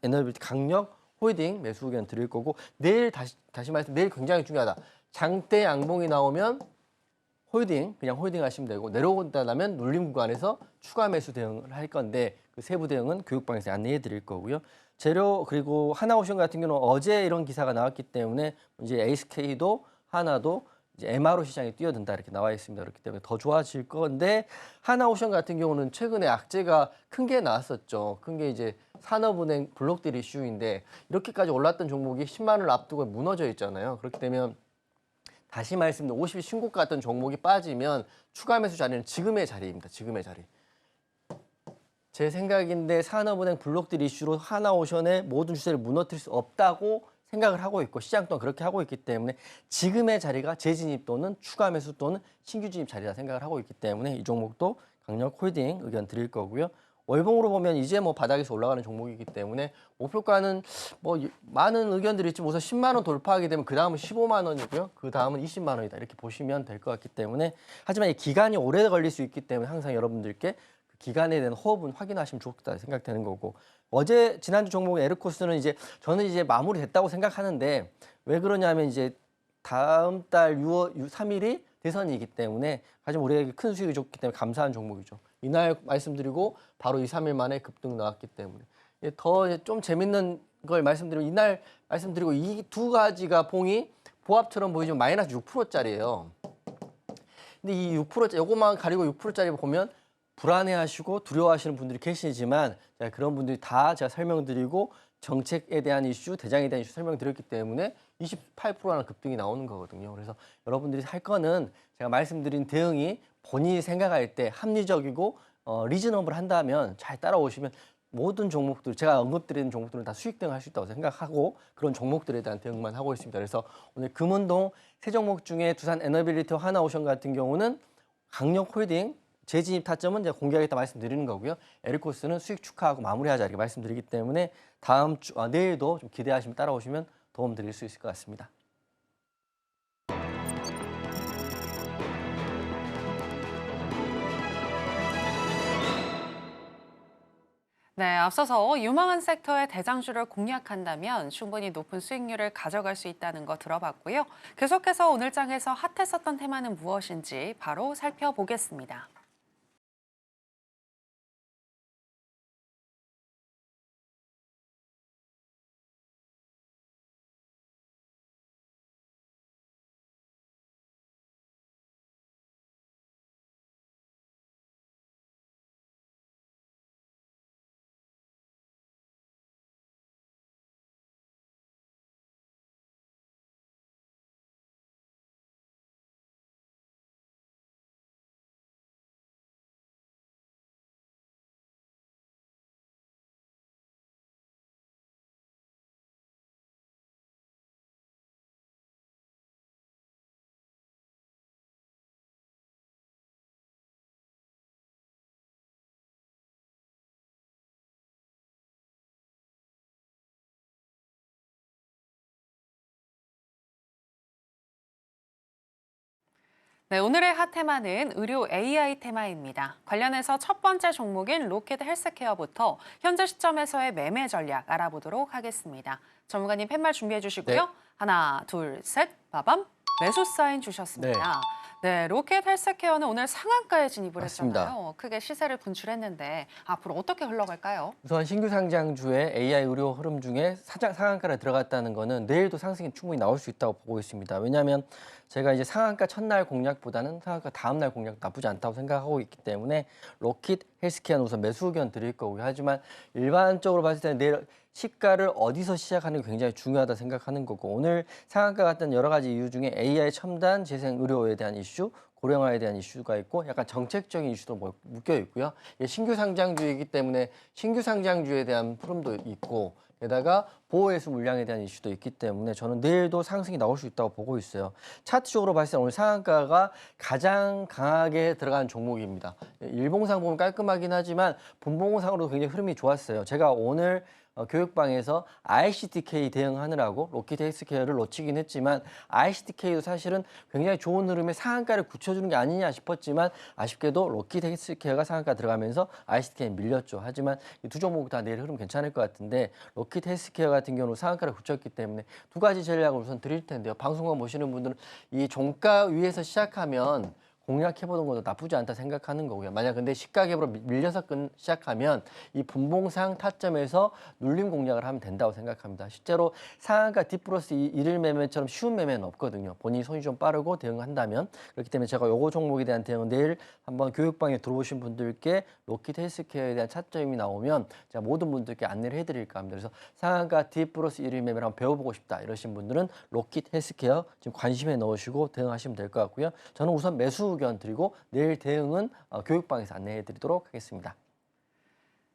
에너빌리티 강력 홀딩 매수 의견 드릴 거고 내일 다시 말해서 내일 굉장히 중요하다. 장대 양봉이 나오면 그냥 홀딩 하시면 되고 내려온다면 눌림 구간에서 추가 매수 대응을 할 건데 그 세부 대응은 교육방에서 안내해 드릴 거고요. 재료 그리고 하나오션 같은 경우는 어제 이런 기사가 나왔기 때문에 이제 SK도 하나도 이제 MRO 시장에 뛰어든다 이렇게 나와 있습니다. 그렇기 때문에 더 좋아질 건데 하나오션 같은 경우는 최근에 악재가 큰 게 나왔었죠. 큰 게 이제 산업은행 블록딜 이슈인데 이렇게까지 올랐던 종목이 10만 원을 앞두고 무너져 있잖아요. 그렇게 되면 다시 말씀드리면 50이 신고가 같던 종목이 빠지면 추가 매수 자리는 지금의 자리입니다. 지금의 자리. 제 생각인데 산업은행 블록딜 이슈로 하나오션의 모든 주세를 무너뜨릴 수 없다고 생각을 하고 있고 시장 또한 그렇게 하고 있기 때문에 지금의 자리가 재진입 또는 추가 매수 또는 신규 진입 자리다 생각을 하고 있기 때문에 이 종목도 강력 홀딩 의견 드릴 거고요. 월봉으로 보면 이제 뭐 바닥에서 올라가는 종목이기 때문에 목표가는 뭐 많은 의견들이 있지만 우선 10만 원 돌파하게 되면 그 다음은 15만 원이고요. 그 다음은 20만 원이다 이렇게 보시면 될 것 같기 때문에 하지만 이 기간이 오래 걸릴 수 있기 때문에 항상 여러분들께 그 기간에 대한 호흡은 확인하시면 좋겠다 생각되는 거고 어제 지난주 종목 에르코스는 이제 저는 이제 마무리됐다고 생각하는데 왜 그러냐면 이제 다음 달 3일이 대선이기 때문에 하지만 우리에게 큰 수익이 줬기 때문에 감사한 종목이죠. 이날 말씀드리고 바로 2, 3일 만에 급등 나왔기 때문에 더 좀 재밌는 걸 말씀드리면 이날 말씀드리고 이 두 가지가 봉이 보합처럼 보이지만 마이너스 6%짜리예요. 근데 이 6%짜리 요것만 가리고 6%짜리 보면 불안해하시고 두려워하시는 분들이 계시지만 그런 분들이 다 제가 설명드리고 정책에 대한 이슈, 대장에 대한 이슈 설명드렸기 때문에 28%라는 급등이 나오는 거거든요. 그래서 여러분들이 할 거는 제가 말씀드린 대응이 본인이 생각할 때 합리적이고 리즈너블 한다면 잘 따라오시면 모든 종목들, 제가 언급드리는 종목들은 다 수익 등할 수 있다고 생각하고 그런 종목들에 대한 대응만 하고 있습니다. 그래서 오늘 금운동 세 종목 중에 두산 에너빌리티와 하나오션 같은 경우는 강력 홀딩, 재진입 타점은 제가 공개하겠다 말씀드리는 거고요. 에르코스는 수익 축하하고 마무리하자 이렇게 말씀드리기 때문에 다음 주, 내일도 좀 기대하시면 따라오시면 도움 드릴 수 있을 것 같습니다. 네, 앞서서 유망한 섹터의 대장주를 공략한다면 충분히 높은 수익률을 가져갈 수 있다는 거 들어봤고요. 계속해서 오늘 장에서 핫했었던 테마는 무엇인지 바로 살펴보겠습니다. 네, 오늘의 핫테마는 의료 AI 테마입니다. 관련해서 첫 번째 종목인 로켓 헬스케어부터 현재 시점에서의 매매 전략 알아보도록 하겠습니다. 전문가님 팻말 준비해 주시고요. 네. 하나, 둘, 셋, 빠밤. 매수 사인 주셨습니다. 네, 로켓 헬스케어는 오늘 상한가에 진입을 맞습니다. 했잖아요. 크게 시세를 분출했는데 앞으로 어떻게 흘러갈까요? 우선 신규 상장주의 AI 의료 흐름 중에 상한가를 들어갔다는 거는 내일도 상승이 충분히 나올 수 있다고 보고 있습니다. 왜냐하면 제가 이제 상한가 첫날 공략보다는 상한가 다음날 공략 나쁘지 않다고 생각하고 있기 때문에 로킷 헬스케어는 우선 매수 의견 드릴 거고요. 하지만 일반적으로 봤을 때는 내일 시가를 어디서 시작하는 게 굉장히 중요하다 생각하는 거고 오늘 상한가 같은 여러 가지 이유 중에 AI 첨단 재생 의료에 대한 이슈, 고령화에 대한 이슈가 있고 약간 정책적인 이슈도 묶여 있고요. 이게 신규 상장주이기 때문에 신규 상장주에 대한 흐름도 있고 게다가 보호회수 물량에 대한 이슈도 있기 때문에 저는 내일도 상승이 나올 수 있다고 보고 있어요. 차트적으로 봤을 때 오늘 상한가가 가장 강하게 들어간 종목입니다. 일봉상 보면 깔끔하긴 하지만 분봉상으로도 굉장히 흐름이 좋았어요. 제가 오늘 교육방에서 ICTK 대응하느라고 로키드 헬스케어를 놓치긴 했지만 ICTK도 사실은 굉장히 좋은 흐름의 상한가를 굳혀주는 게 아니냐 싶었지만 아쉽게도 로키드 헬스케어가 상한가 들어가면서 ICTK에 밀렸죠. 하지만 이 두 종목 다 내일 흐름 괜찮을 것 같은데 로키드 헬스케어 같은 경우는 상한가를 굳혔기 때문에 두 가지 전략을 우선 드릴 텐데요. 방송만 보시는 분들은 이 종가 위에서 시작하면 공략해보는 것도 나쁘지 않다 생각하는 거고요. 만약 근데 시가갭으로 밀려서 시작하면 이 분봉상 타점에서 눌림 공략을 하면 된다고 생각합니다. 실제로 상한가 D 플러스 1일 매매처럼 쉬운 매매는 없거든요. 본인이 손이 좀 빠르고 대응한다면. 그렇기 때문에 제가 요거 종목에 대한 대응은 내일 한번 교육방에 들어오신 분들께 로키드 헬스케어에 대한 차점이 나오면 제가 모든 분들께 안내를 해드릴까 합니다. 그래서 상한가 D 플러스 1일 매매를 한번 배워보고 싶다 이러신 분들은 로키드 헬스케어 지금 관심에 넣으시고 대응하시면 될 것 같고요. 저는 우선 매수 의견 드리고 내일 대응은 교육방에서 안내해 드리도록 하겠습니다.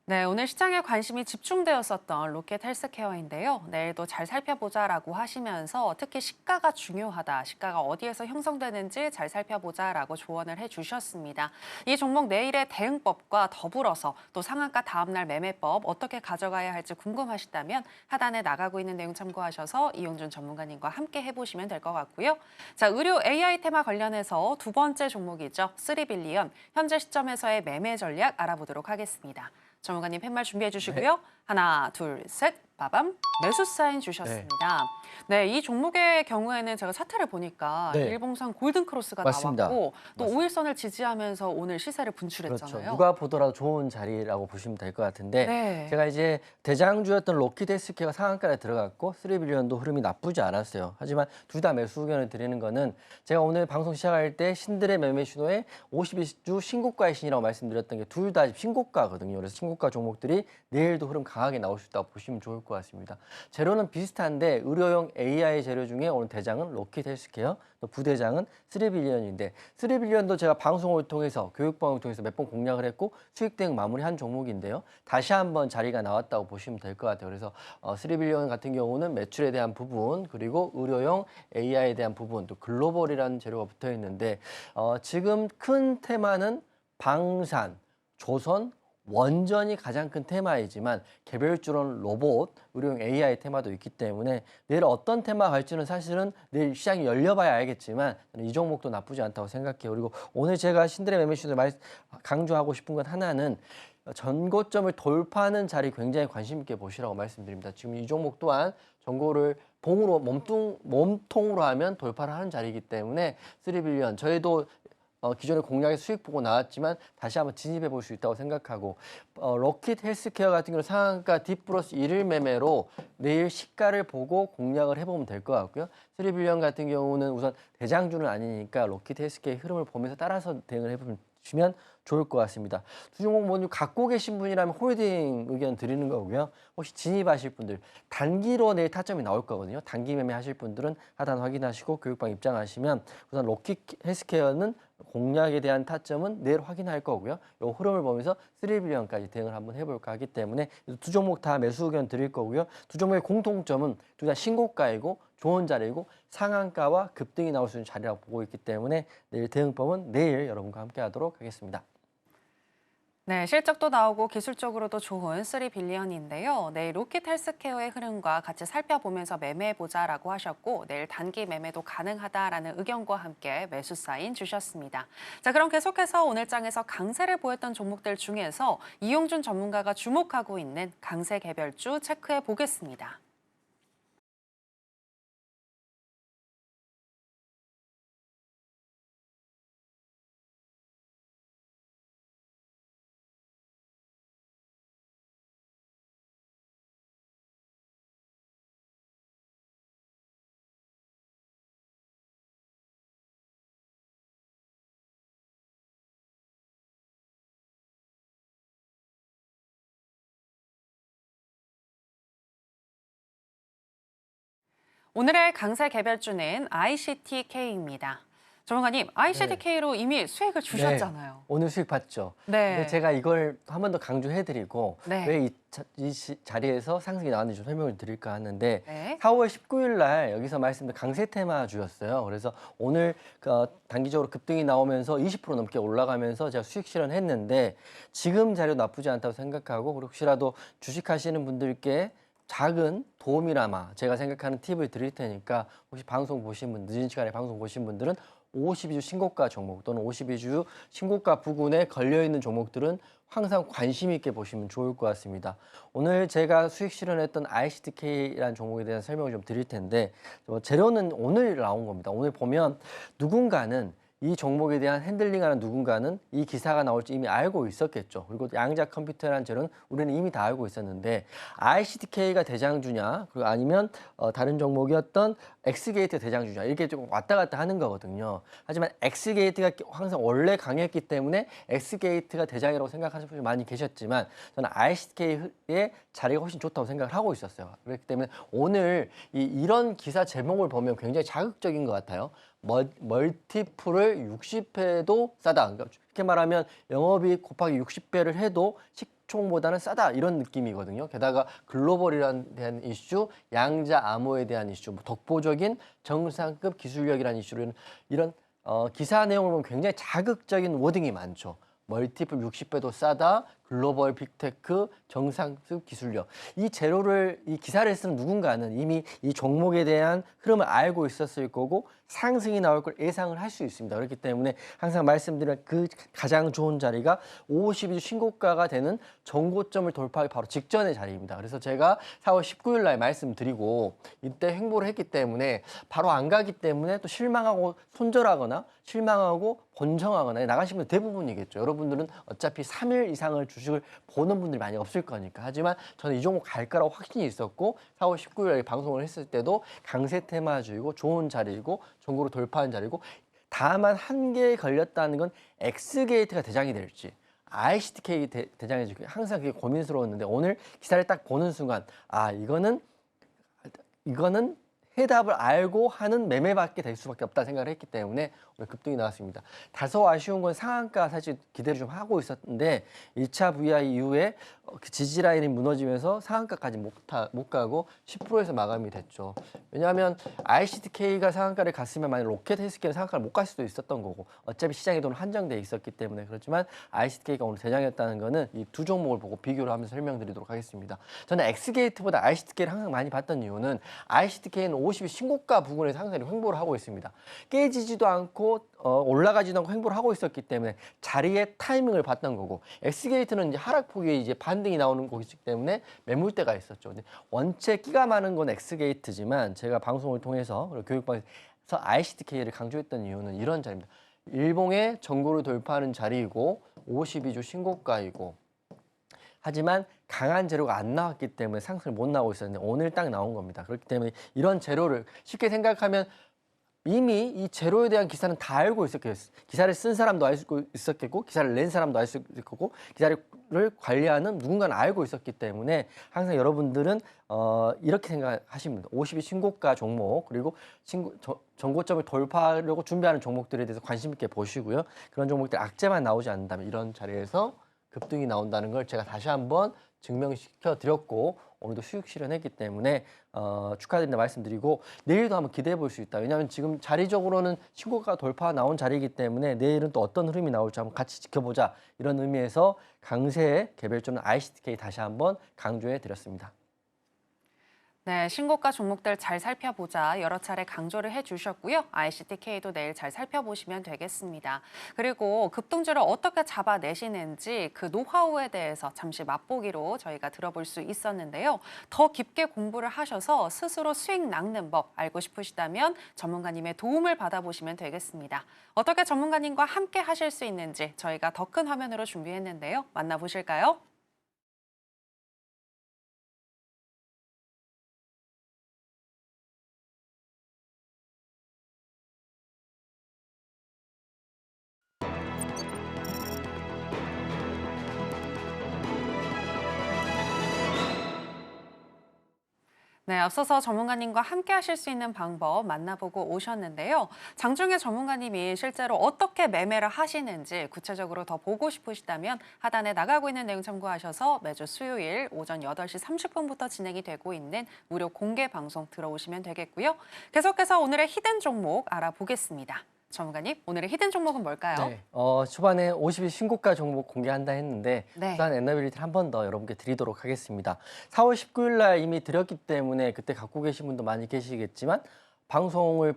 네, 오늘 시장에 관심이 집중되었었던 로켓 헬스케어인데요. 내일도 잘 살펴보자라고 하시면서 특히 시가가 중요하다, 시가가 어디에서 형성되는지 잘 살펴보자라고 조언을 해주셨습니다. 이 종목 내일의 대응법과 더불어서 또 상한가 다음날 매매법 어떻게 가져가야 할지 궁금하시다면 하단에 나가고 있는 내용 참고하셔서 이용준 전문가님과 함께 해보시면 될 것 같고요. 자, 의료 AI 테마 관련해서 두 번째 종목이죠. 3빌리언, 현재 시점에서의 매매 전략 알아보도록 하겠습니다. 전문가님 팻말 준비해 주시고요. 하나, 둘, 셋, 빠밤. 매수 사인 주셨습니다. 네, 이 종목의 경우에는 제가 차트를 보니까 네. 일봉상 골든 크로스가 맞습니다. 나왔고 또 맞습니다. 5일선을 지지하면서 오늘 시세를 분출했잖아요. 그렇죠. 누가 보더라도 좋은 자리라고 보시면 될 것 같은데 네. 제가 이제 대장주였던 로키드 헬스케어가 상한가에 들어갔고 3빌리언도 흐름이 나쁘지 않았어요. 하지만 둘 다 매수 의견을 드리는 거는 제가 오늘 방송 시작할 때 신들의 매매 신호에 52주 신고가의 신이라고 말씀드렸던 게 둘 다 신고가거든요. 그래서 신고가 종목들이 내일도 흐름 강하게 나올 수 있다고 보시면 좋을 것 같습니다. 재료는 비슷한데 의료용 AI 재료 중에 오늘 대장은 로키드 헬스케어, 또 부대장은 3빌리언인데 3빌리언도 제가 방송을 통해서 교육방송을 통해서 몇 번 공략을 했고 수익 대응 마무리한 종목인데요. 다시 한번 자리가 나왔다고 보시면 될 것 같아요. 그래서 3빌리언 같은 경우는 매출에 대한 부분 그리고 의료용 AI에 대한 부분 또 글로벌이라는 재료가 붙어 있는데 지금 큰 테마는 방산, 조선, 원전이 가장 큰 테마이지만 개별주로는 로봇, 의료용 AI 테마도 있기 때문에 내일 어떤 테마가 갈지는 사실은 내일 시장이 열려봐야 알겠지만 저는 이 종목도 나쁘지 않다고 생각해요. 그리고 오늘 제가 신들의 매매 시즌을 강조하고 싶은 건 하나는 전고점을 돌파하는 자리 굉장히 관심 있게 보시라고 말씀드립니다. 지금 이 종목 또한 전고를 봉으로 몸통으로 하면 돌파를 하는 자리이기 때문에 3빌리언 저희도 기존에 공략의 수익 보고 나왔지만 다시 한번 진입해 볼 수 있다고 생각하고 로킷 헬스케어 같은 경우는 상한가 D 플러스 1일 매매로 내일 시가를 보고 공략을 해보면 될 것 같고요. 3빌리언 같은 경우는 우선 대장주는 아니니까 로킷 헬스케어의 흐름을 보면서 따라서 대응을 해보시면 좋을 것 같습니다. 두 종목 모두 갖고 계신 분이라면 홀딩 의견 드리는 거고요. 혹시 진입하실 분들 단기로 내일 타점이 나올 거거든요. 단기 매매 하실 분들은 하단 확인하시고 교육방 입장하시면 우선 로킷 헬스케어는 공략에 대한 타점은 내일 확인할 거고요. 이 흐름을 보면서 3빌리언까지 대응을 한번 해볼까 하기 때문에 두 종목 다 매수 의견 드릴 거고요. 두 종목의 공통점은 둘 다 신고가이고 좋은 자리이고 상한가와 급등이 나올 수 있는 자리라고 보고 있기 때문에 내일 대응법은 내일 여러분과 함께 하도록 하겠습니다. 네, 실적도 나오고 기술적으로도 좋은 3빌리언인데요. 내일 로킷 헬스케어의 흐름과 같이 살펴보면서 매매해보자라고 하셨고 내일 단기 매매도 가능하다라는 의견과 함께 매수 사인 주셨습니다. 자, 그럼 계속해서 오늘 장에서 강세를 보였던 종목들 중에서 이용준 전문가가 주목하고 있는 강세 개별주 체크해 보겠습니다. 오늘의 강세 개별주는 ICTK입니다. 전문가님, ICTK로 이미 수익을 주셨잖아요. 네, 오늘 수익 봤죠. 네. 근데 제가 이걸 한 번 더 강조해드리고 네. 왜 이 자리에서 상승이 나왔는지 좀 설명을 드릴까 하는데 네. 4월 19일 날 여기서 말씀드린 강세 테마주였어요. 그래서 오늘 단기적으로 급등이 나오면서 20% 넘게 올라가면서 제가 수익 실현했는데 지금 자료 나쁘지 않다고 생각하고 그리고 혹시라도 주식하시는 분들께 작은 도움이나마 제가 생각하는 팁을 드릴 테니까 혹시 방송 보신 분, 늦은 시간에 방송 보신 분들은 52주 신고가 종목 또는 52주 신고가 부근에 걸려있는 종목들은 항상 관심 있게 보시면 좋을 것 같습니다. 오늘 제가 수익 실현했던 ICTK라는 종목에 대한 설명을 좀 드릴 텐데 재료는 오늘 나온 겁니다. 오늘 보면 누군가는 이 종목에 대한 핸들링하는 누군가는 이 기사가 나올지 이미 알고 있었겠죠. 그리고 양자 컴퓨터라는 재료는 우리는 이미 다 알고 있었는데 ICTK가 대장주냐 그리고 아니면 다른 종목이었던 엑스게이트 대장주냐 이렇게 조금 왔다 갔다 하는 거거든요. 하지만 엑스게이트가 항상 원래 강했기 때문에 엑스게이트가 대장이라고 생각하시는 분이 많이 계셨지만 저는 ICTK의 자리가 훨씬 좋다고 생각을 하고 있었어요. 그렇기 때문에 오늘 이런 기사 제목을 보면 굉장히 자극적인 것 같아요. 멀티플을 60배도 싸다. 그러니까 이렇게 말하면 영업이익 곱하기 60배를 해도 총보다는 싸다 이런 느낌이거든요. 게다가 글로벌이라는 대한 이슈, 양자 암호에 대한 이슈, 뭐 독보적인 정상급 기술력이라는 이슈로 이런 기사 내용을 보면 굉장히 자극적인 워딩이 많죠. 멀티플 60배도 싸다, 글로벌 빅테크, 정상급 기술력. 이 기사를 쓴 누군가는 이미 이 종목에 대한 흐름을 알고 있었을 거고 상승이 나올 걸 예상을 할 수 있습니다. 그렇기 때문에 항상 말씀드린 그 가장 좋은 자리가 52주 신고가가 되는 정고점을 돌파하기 바로 직전의 자리입니다. 그래서 제가 4월 19일 날 말씀드리고 이때 횡보를 했기 때문에 바로 안 가기 때문에 또 실망하고 손절하거나 실망하고 번정하거나 나가신 분들 대부분이겠죠. 여러분들은 어차피 3일 이상을 주식을 보는 분들이 많이 없을 거니까. 하지만 저는 이 종목 갈 거라고 확신이 있었고 4월 19일에 방송을 했을 때도 강세 테마주이고 좋은 자리이고 종고로 돌파한 자리고 다만 한계에 걸렸다는 건 X게이트가 대장이 될지 ICTK 대장이 될지 항상 그게 고민스러웠는데 오늘 기사를 딱 보는 순간 아 이거는 해답을 알고 하는 매매밖에 될 수밖에 없다 생각을 했기 때문에 오늘 급등이 나왔습니다. 다소 아쉬운 건 상한가 사실 기대를 좀 하고 있었는데 1차 VI 이후에 그 지지 라인이 무너지면서 상한가까지 못 가고 10%에서 마감이 됐죠. 왜냐하면 ICTK가 상한가를 갔으면 만약 로켓 헬스케어는 상한가를 못 갈 수도 있었던 거고 어차피 시장의 돈은 한정돼 있었기 때문에 그렇지만 ICTK가 오늘 대장이었다는 거는 이 두 종목을 보고 비교를 하면서 설명드리도록 하겠습니다. 저는 X게이트보다 ICTK를 항상 많이 봤던 이유는 ICTK는 50일 신고가 부근에서 항상 횡보를 하고 있습니다. 깨지지도 않고 올라가지도 않고 횡보를 하고 있었기 때문에 자리의 타이밍을 봤던 거고 X게이트는 이제 하락폭에 이제 반등이 나오는 곳이기 때문에 매물대가 있었죠. 근데 원체 끼가 많은 건 X게이트지만 제가 방송을 통해서 그리고 교육방에서 ICTK를 강조했던 이유는 이런 자리입니다. 일봉의 전고를 돌파하는 자리이고 52주 신고가이고 하지만 강한 재료가 안 나왔기 때문에 상승을 못 나오고 있었는데 오늘 딱 나온 겁니다. 그렇기 때문에 이런 재료를 쉽게 생각하면 이미 이 재료에 대한 기사는 다 알고 있었겠고 기사를 쓴 사람도 알고 있었겠고 기사를 낸 사람도 알 수 있을 거고 기사를 관리하는 누군가는 알고 있었기 때문에 항상 여러분들은 이렇게 생각하시면 됩니다. 50일 신고가 종목 그리고 전고점을 돌파하려고 준비하는 종목들에 대해서 관심 있게 보시고요. 그런 종목들 악재만 나오지 않는다면 이런 자리에서 급등이 나온다는 걸 제가 다시 한번 증명시켜 드렸고 오늘도 수익 실현했기 때문에 축하드린다 말씀드리고 내일도 한번 기대해 볼 수 있다. 왜냐하면 지금 자리적으로는 신고가 돌파 나온 자리이기 때문에 내일은 또 어떤 흐름이 나올지 한번 같이 지켜보자. 이런 의미에서 강세의 개별주는 ICTK 다시 한번 강조해 드렸습니다. 네, 신고가 종목들 잘 살펴보자 여러 차례 강조를 해주셨고요. ICTK도 내일 잘 살펴보시면 되겠습니다. 그리고 급등주를 어떻게 잡아내시는지 그 노하우에 대해서 잠시 맛보기로 저희가 들어볼 수 있었는데요. 더 깊게 공부를 하셔서 스스로 수익 낚는 법 알고 싶으시다면 전문가님의 도움을 받아보시면 되겠습니다. 어떻게 전문가님과 함께 하실 수 있는지 저희가 더 큰 화면으로 준비했는데요. 만나보실까요? 네, 앞서서 전문가님과 함께 하실 수 있는 방법 만나보고 오셨는데요. 장중에 전문가님이 실제로 어떻게 매매를 하시는지 구체적으로 더 보고 싶으시다면 하단에 나가고 있는 내용 참고하셔서 매주 수요일 오전 8시 30분부터 진행이 되고 있는 무료 공개 방송 들어오시면 되겠고요. 계속해서 오늘의 히든 종목 알아보겠습니다. 전문가님, 오늘의 히든 종목은 뭘까요? 네, 초반에 50일 신고가 종목 공개한다 했는데 네. 부산 에너빌리티를 한 번 더 여러분께 드리도록 하겠습니다. 4월 19일 날 이미 드렸기 때문에 그때 갖고 계신 분도 많이 계시겠지만 방송을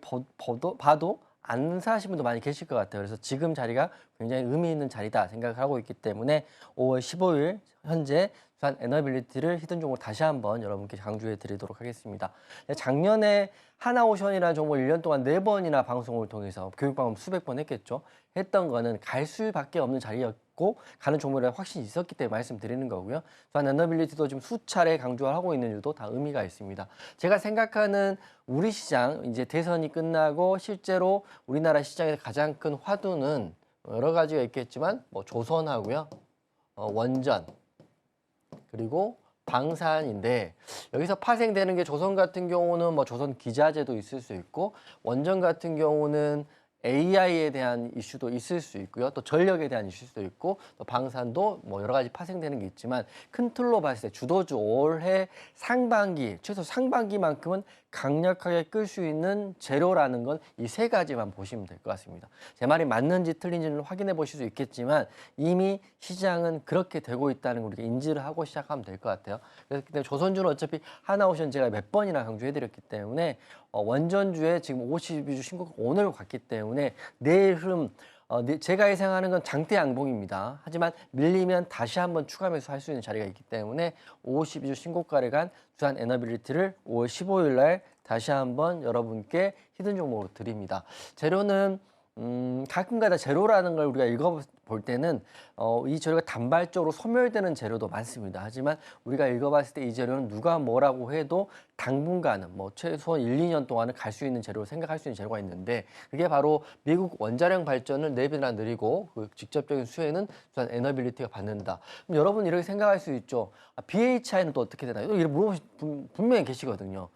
봐도 안 사신 분도 많이 계실 것 같아요. 그래서 지금 자리가 굉장히 의미 있는 자리다 생각하고 있기 때문에 5월 15일 현재 부산 에너빌리티를 히든 종목으로 다시 한번 여러분께 강조해 드리도록 하겠습니다. 작년에 하나오션이라는 종목을 1년 동안 4번이나 방송을 통해서 교육방송 수백 번 했겠죠. 했던 거는 갈 수밖에 없는 자리였고 가는 종목에 확신이 있었기 때문에 말씀드리는 거고요. 부산 에너빌리티도 지금 수차례 강조를 하고 있는 이유도 다 의미가 있습니다. 제가 생각하는 우리 시장 이제 대선이 끝나고 실제로 우리나라 시장에서 가장 큰 화두는 여러 가지가 있겠지만 뭐 조선하고요. 원전 그리고 방산인데 여기서 파생되는 게 조선 같은 경우는 뭐 조선 기자재도 있을 수 있고 원전 같은 경우는 AI에 대한 이슈도 있을 수 있고요. 또 전력에 대한 이슈도 있고 또 방산도 뭐 여러 가지 파생되는 게 있지만 큰 틀로 봤을 때 주도주 올해 상반기 최소 상반기만큼은 강력하게 끌 수 있는 재료라는 건 이 세 가지만 보시면 될 것 같습니다. 제 말이 맞는지 틀린지는 확인해 보실 수 있겠지만 이미 시장은 그렇게 되고 있다는 걸 우리가 인지를 하고 시작하면 될 것 같아요. 그래서 그때 조선주는 어차피 하나오션 제가 몇 번이나 강조해 드렸기 때문에 원전주에 지금 52주 신고가 오늘 갔기 때문에 내일 흐름 제가 예상하는 건 장대 양봉입니다. 하지만 밀리면 다시 한번 추가 매수할 수 있는 자리가 있기 때문에 52주 신고가를 간 두산 에너빌리티를 5월 15일 날 다시 한번 여러분께 히든 종목으로 드립니다. 재료는 가끔가다 재료라는 걸 우리가 읽어볼 때는 이 재료가 단발적으로 소멸되는 재료도 많습니다. 하지만 우리가 읽어봤을 때 이 재료는 누가 뭐라고 해도 당분간은 뭐 최소한 1, 2년 동안은 갈 수 있는 재료로 생각할 수 있는 재료가 있는데 그게 바로 미국 원자력 발전을 4배나 느리고 그 직접적인 수혜는 두산 에너빌리티가 받는다. 그럼 여러분 이렇게 생각할 수 있죠. BHI는 또 어떻게 되나요? 이렇게 물어보신 분명히 계시거든요.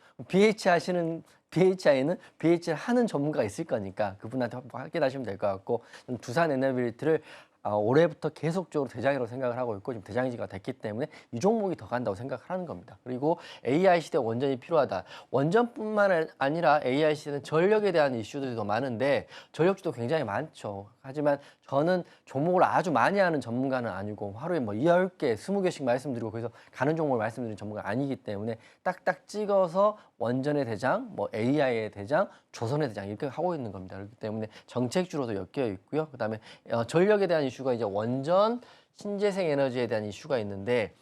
BHI는 BH를 하는 전문가가 있을 거니까 그분한테 확인하시면 될 것 같고 두산 에너빌리티를 올해부터 계속적으로 대장이라고 생각을 하고 있고 지금 대장지가 됐기 때문에 이 종목이 더 간다고 생각을 하는 겁니다. 그리고 AI 시대 원전이 필요하다. 원전뿐만 아니라 AI 시대는 전력에 대한 이슈들이 더 많은데 전력주도 굉장히 많죠. 하지만 저는 종목을 아주 많이 하는 전문가는 아니고 하루에 뭐 10개, 20개씩 말씀드리고 그래서 가는 종목을 말씀드리는 전문가가 아니기 때문에 딱딱 찍어서 원전의 대장, 뭐 AI의 대장, 조선의 대장 이렇게 하고 있는 겁니다. 그렇기 때문에 정책주로도 엮여 있고요. 그다음에 전력에 대한 이슈가 이제 원전, 신재생 에너지에 대한 이슈가 있는데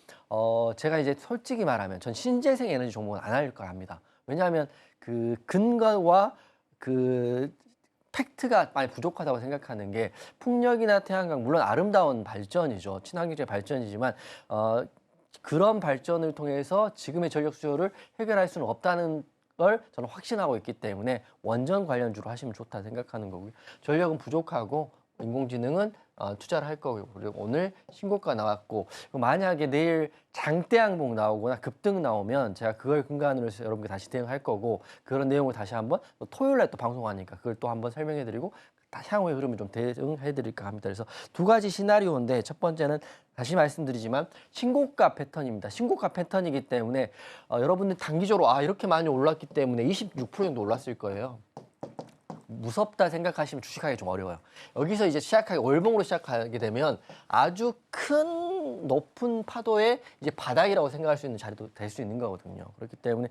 제가 이제 솔직히 말하면 전 신재생 에너지 종목은 안 할 거 합니다. 왜냐하면 그 근거와 그 팩트가 많이 부족하다고 생각하는 게 풍력이나 태양광 물론 아름다운 발전이죠. 친환경제 발전이지만 그런 발전을 통해서 지금의 전력 수요를 해결할 수는 없다는 걸 저는 확신하고 있기 때문에 원전 관련주로 하시면 좋다 생각하는 거고요. 전력은 부족하고 인공지능은 투자를 할 거고요. 그리고 오늘 신고가 나왔고 만약에 내일 장대 향봉 나오거나 급등 나오면 제가 그걸 근간으로 해서 여러분께 다시 대응할 거고 그런 내용을 다시 한번 또 토요일 날 또 방송하니까 그걸 또 한번 설명해 드리고 향후의 흐름을 좀 대응해 드릴까 합니다. 그래서 두 가지 시나리오인데 첫 번째는 다시 말씀드리지만 신고가 패턴입니다. 신고가 패턴이기 때문에 여러분들 단기적으로 이렇게 많이 올랐기 때문에 26% 정도 올랐을 거예요. 무섭다 생각하시면 주식하기 좀 어려워요. 여기서 이제 월봉으로 시작하게 되면 아주 큰 높은 파도의 이제 바닥이라고 생각할 수 있는 자리도 될 수 있는 거거든요. 그렇기 때문에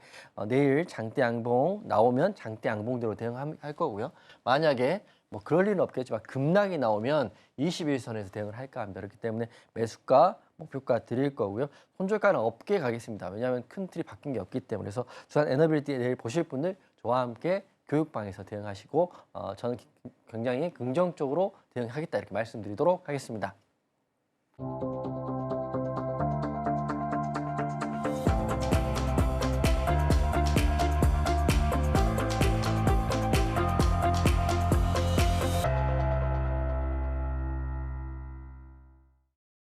내일 장대 양봉 나오면 장대 양봉대로 대응할 거고요. 만약에 뭐 그럴 일은 없겠지만 급락이 나오면 21선에서 대응을 할까 합니다. 그렇기 때문에 매수가, 목표가 드릴 거고요. 손절가는 없게 가겠습니다. 왜냐하면 큰 틀이 바뀐 게 없기 때문에. 그래서 두산 에너빌리티 내일 보실 분들 저와 함께 교육방에서 대응하시고 저는 굉장히 긍정적으로 대응하겠다 이렇게 말씀드리도록 하겠습니다.